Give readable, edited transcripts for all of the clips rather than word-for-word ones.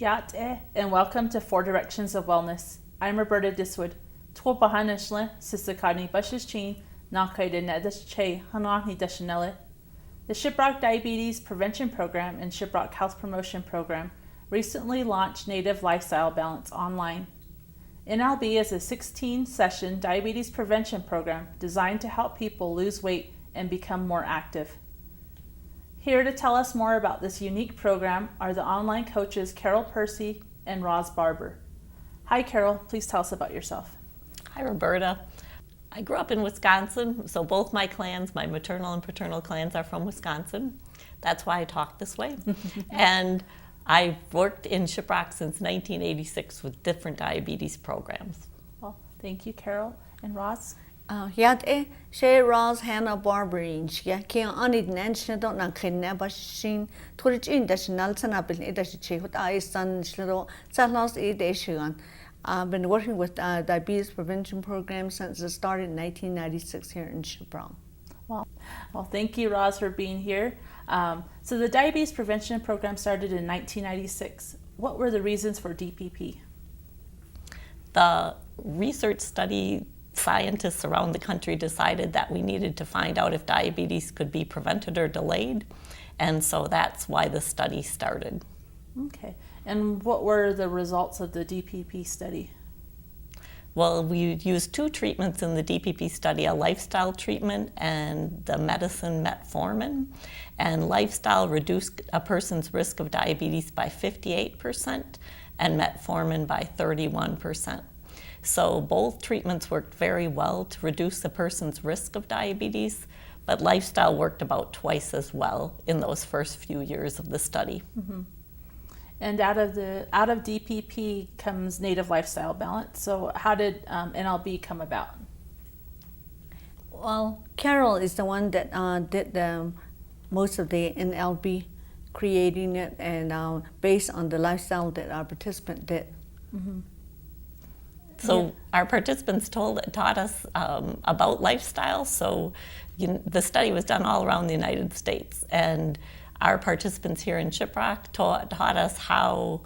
Hiat and welcome to 4 Directions of Wellness. I'm Roberta Diswood. Twa bahanishla, Sisakani Bushishchin, Nakaida Nedasche, Hanani Dashanella. The Shiprock Diabetes Prevention Program and Shiprock Health Promotion Program recently launched Native Lifestyle Balance online. NLB is a 16-session diabetes prevention program designed to help people lose weight and become more active. Here to tell us more about this unique program are the online coaches Carol Percy and Roz Barber. Hi Carol, please tell us about yourself. Hi Roberta. I grew up in Wisconsin, so both my clans, my maternal and paternal clans, are from Wisconsin. That's why I talk this way. And I've worked in Shiprock since 1986 with different diabetes programs. Well, thank you Carol. And Roz? Hiat she Roz Hannah Barber ki anid nanchna don't na kinna bashin turichin dational sanapil idashi what I son shlo salos edeshan. I've been working with diabetes prevention program since it started in 1996 here in Shiprock. Well, thank you, Roz, for being here. So the diabetes prevention program started in 1996. What were the reasons for DPP? The research study scientists around the country decided that we needed to find out if diabetes could be prevented or delayed, and so that's why the study started. Okay. And what were the results of the DPP study? Well, we used 2 treatments in the DPP study, a lifestyle treatment and the medicine metformin. And lifestyle reduced a person's risk of diabetes by 58% and metformin by 31%. So both treatments worked very well to reduce a person's risk of diabetes, but lifestyle worked about twice as well in those first few years of the study. Mm-hmm. And out of DPP comes Native Lifestyle Balance. So how did NLB come about? Well, Carol is the one that did most of the NLB, creating it and based on the lifestyle that our participant did. Mm-hmm. So our participants taught us about lifestyle. So the study was done all around the United States, and our participants here in Shiprock taught us how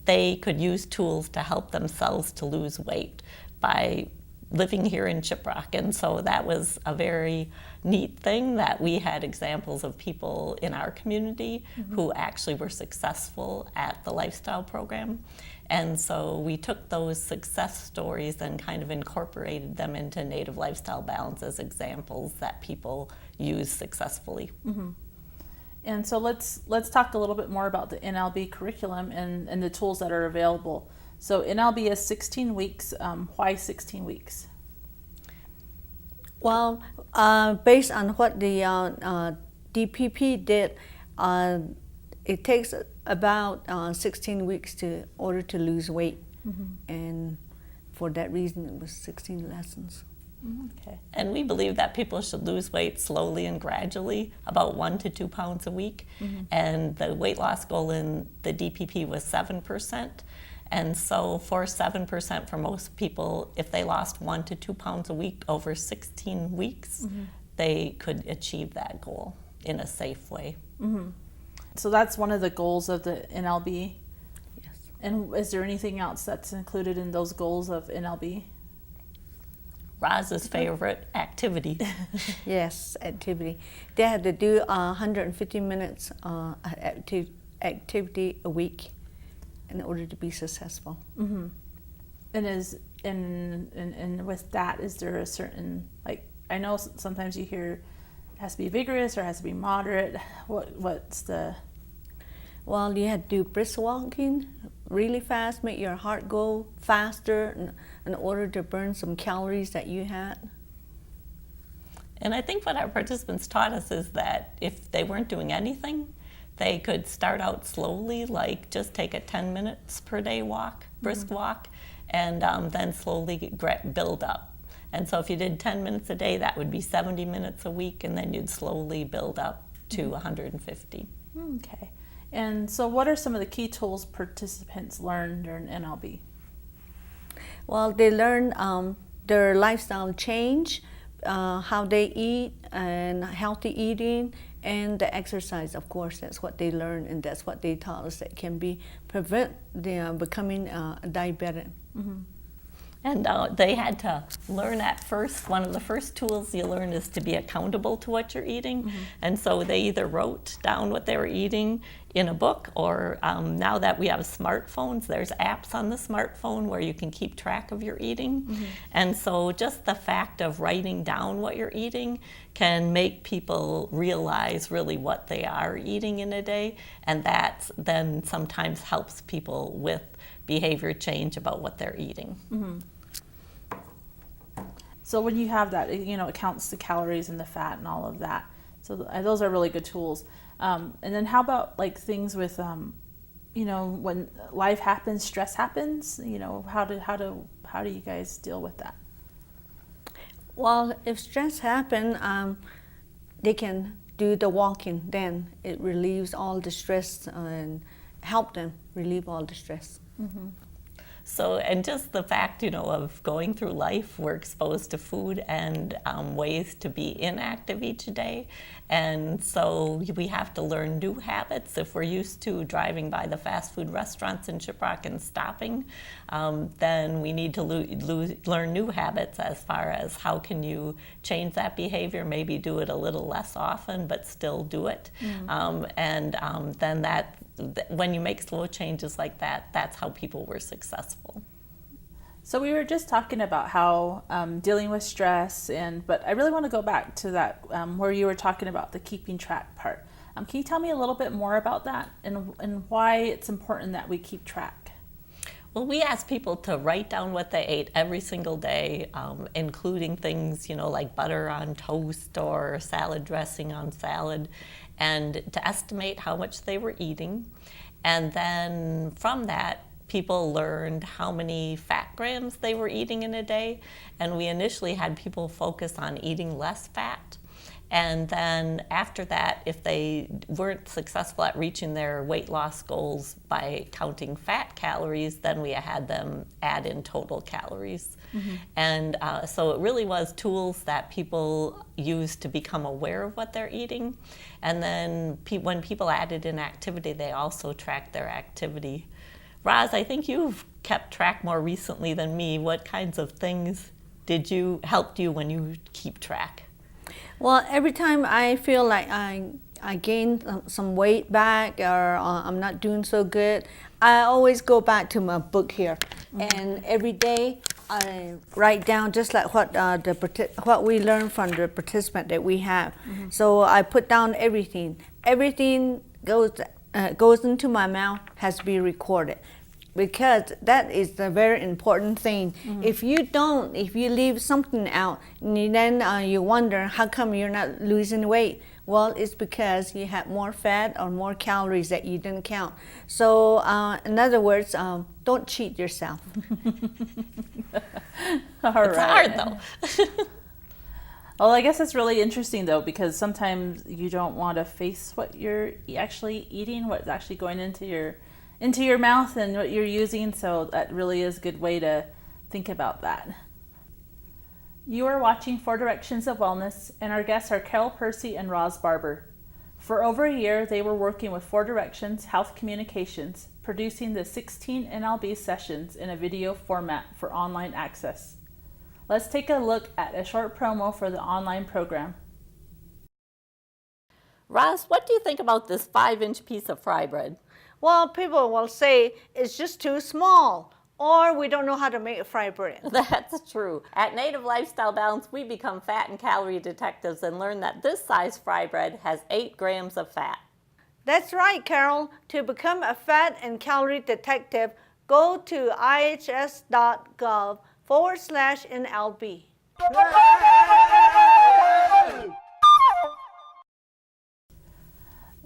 they could use tools to help themselves to lose weight by living here in Shiprock. And so that was a very neat thing that we had examples of people in our community who actually were successful at the lifestyle program. And so we took those success stories and kind of incorporated them into Native Lifestyle Balance as examples that people use successfully. Mm-hmm. And so let's talk a little bit more about the Nlb curriculum and the tools that are available. So Nlb is 16 weeks. Why 16 weeks? Well, based on what the DPP did, it takes about 16 weeks in order to lose weight. Mm-hmm. And for that reason, it was 16 lessons. Okay. And we believe that people should lose weight slowly and gradually, about 1 to 2 pounds a week. Mm-hmm. And the weight loss goal in the DPP was 7%. And so for 7% for most people, if they lost 1 to 2 pounds a week over 16 weeks, they could achieve that goal in a safe way. Mm-hmm. So that's one of the goals of the NLB? Yes. And is there anything else that's included in those goals of NLB? Roz's favorite activity. Yes, activity. They had to do 150 minutes activity a week in order to be successful. Mm-hmm. And with that, is there a certain, like, I know sometimes you hear it has to be vigorous or it has to be moderate. What's the? Well, you had to do brisk walking really fast, make your heart go faster in order to burn some calories that you had. And I think what our participants taught us is that if they weren't doing anything, they could start out slowly, like just take a 10 minutes per day walk, brisk walk, and then slowly build up. And so if you did 10 minutes a day, that would be 70 minutes a week, and then you'd slowly build up to 150. Okay. And so what are some of the key tools participants learned during NLB? Well, they learn their lifestyle change, how they eat and healthy eating, And the exercise, of course, that's what they learn, and that's what they taught us that can prevent their becoming diabetic. And they had to learn at first. One of the first tools you learn is to be accountable to what you're eating. And so they either wrote down what they were eating in a book, or now that we have smartphones, there's apps on the smartphone where you can keep track of your eating. And so just the fact of writing down what you're eating can make people realize really what they are eating in a day. And that then sometimes helps people with behavior change about what they're eating. So when you have that, it counts the calories and the fat and all of that. So those are really good tools. And then how about like things with, when life happens, stress happens, how do you guys deal with that? Well, if stress happens, they can do the walking. Then it relieves all the stress and help them relieve all the stress. So, and just the fact, of going through life, we're exposed to food and ways to be inactive each day. And so we have to learn new habits. If we're used to driving by the fast food restaurants in Shiprock and stopping, then we need to learn new habits as far as how can you change that behavior, maybe do it a little less often, but still do it. Then when you make slow changes like that, that's how people were successful. So we were just talking about how dealing with stress, but I really want to go back to that where you were talking about the keeping track part. Can you tell me a little bit more about that and why it's important that we keep track? Well, we ask people to write down what they ate every single day, including things, like butter on toast or salad dressing on salad, and to estimate how much they were eating. And then from that, people learned how many fat grams they were eating in a day. And we initially had people focus on eating less fat. And then after that, if they weren't successful at reaching their weight loss goals by counting fat calories, then we had them add in total calories. And so it really was tools that people used to become aware of what they're eating. And then when people added in activity, they also tracked their activity. Roz, I think you've kept track more recently than me. What kinds of things helped you when you keep track? Well, every time I feel like I gained some weight back, or I'm not doing so good, I always go back to my book here. And every day I write down just like what we learned from the participant that we have. So I put down everything. Everything goes into my mouth has to be recorded, because that is the very important thing. If you leave something out, then you wonder how come you're not losing weight. Well, it's because you had more fat or more calories that you didn't count. So in other words, don't cheat yourself. It's hard though. Well, I guess it's really interesting though, because sometimes you don't want to face what you're actually eating, what's actually going into your mouth and what you're using. So that really is a good way to think about that. You are watching 4 Directions of Wellness, and our guests are Carol Percy and Roz Barber. For over a year, they were working with 4 Directions Health Communications, producing the 16 Nlb sessions in a video format for online access. Let's take a look at a short promo for the online program. Roz, what do you think about this 5-inch piece of fry bread? Well, people will say it's just too small, or we don't know how to make a fry bread. That's true. At Native Lifestyle Balance, we become fat and calorie detectives and learn that this size fry bread has 8 grams of fat. That's right, Carol. To become a fat and calorie detective, go to IHS.gov/NLB.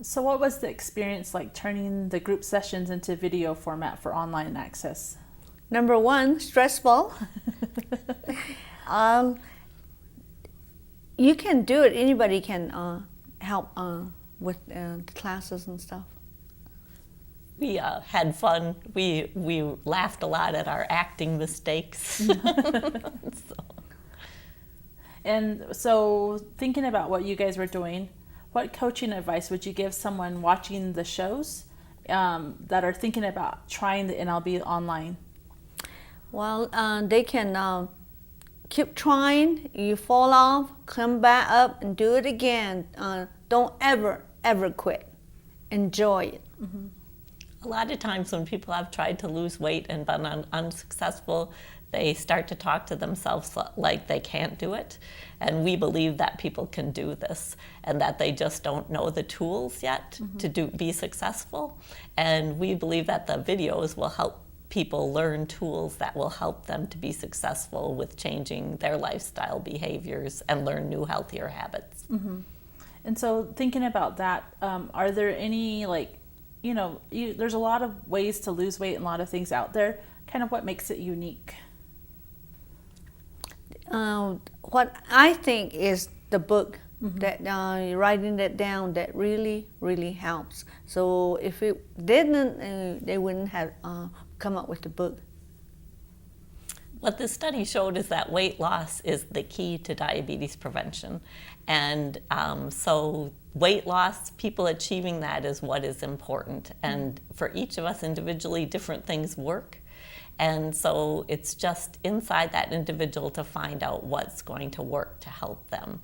So what was the experience like turning the group sessions into video format for online access? Number 1, stressful. You can do it. Anybody can help with the classes and stuff. We had fun. We laughed a lot at our acting mistakes. And so thinking about what you guys were doing, what coaching advice would you give someone watching the shows that are thinking about trying the NLB online? Well, they can keep trying. You fall off, come back up and do it again. Don't ever quit. Enjoy it. Mm-hmm. A lot of times when people have tried to lose weight and been unsuccessful, they start to talk to themselves like they can't do it. And we believe that people can do this and that they just don't know the tools yet to be successful. And we believe that the videos will help people learn tools that will help them to be successful with changing their lifestyle behaviors and learn new, healthier habits. Mm-hmm. And so thinking about that, are there any, there's a lot of ways to lose weight and a lot of things out there. Kind of what makes it unique? What I think is the book, that writing that down, that really, really helps. So if it didn't, they wouldn't have come up with the book. What this study showed is that weight loss is the key to diabetes prevention. And so weight loss, people achieving that is what is important. And for each of us individually, different things work. And so it's just inside that individual to find out what's going to work to help them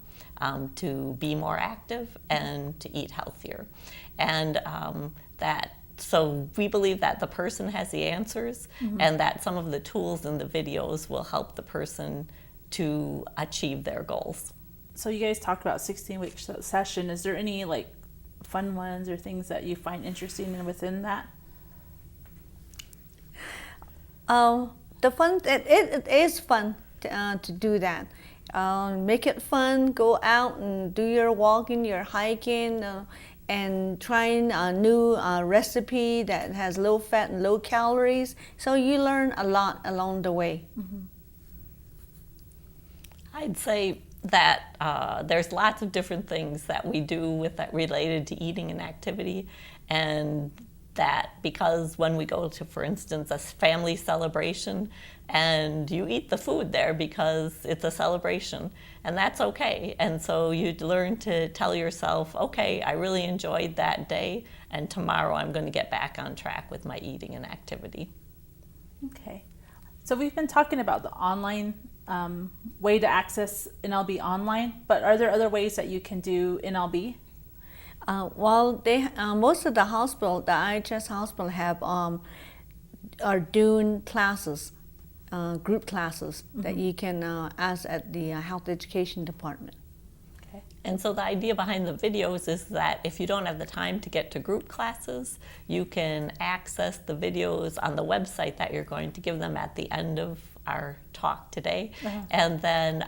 to be more active and to eat healthier. And so we believe that the person has the answers and that some of the tools in the videos will help the person to achieve their goals. So you guys talked about 16-week session. Is there any fun ones or things that you find interesting within that? The fun, it is fun to do that. Make it fun, go out and do your walking, your hiking, and trying a new recipe that has low fat and low calories. So you learn a lot along the way. I'd say that there's lots of different things that we do with that related to eating and activity, and that because when we go to, for instance, a family celebration, and you eat the food there because it's a celebration, and that's okay. And so you'd learn to tell yourself, okay, I really enjoyed that day, and tomorrow I'm going to get back on track with my eating and activity. Okay. So we've been talking about the online way to access NLB online, but are there other ways that you can do NLB? Well, most of the hospital, the IHS hospital are doing classes, group classes that you can ask at the health education department. Okay. And so the idea behind the videos is that if you don't have the time to get to group classes, you can access the videos on the website that you're going to give them at the end of our talk today. And then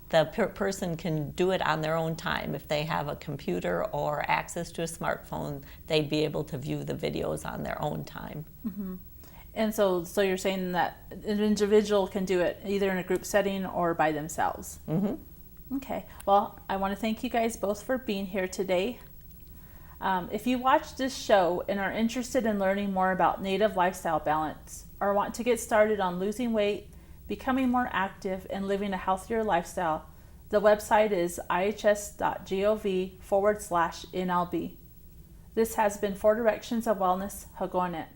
the person can do it on their own time. If they have a computer or access to a smartphone, they'd be able to view the videos on their own time. And so you're saying that an individual can do it either in a group setting or by themselves? Okay. Well, I want to thank you guys both for being here today. If you watch this show and are interested in learning more about Native lifestyle balance or want to get started on losing weight, becoming more active, and living a healthier lifestyle, the website is IHS.gov/NLB. This has been 4 Directions of Wellness, Hagonet.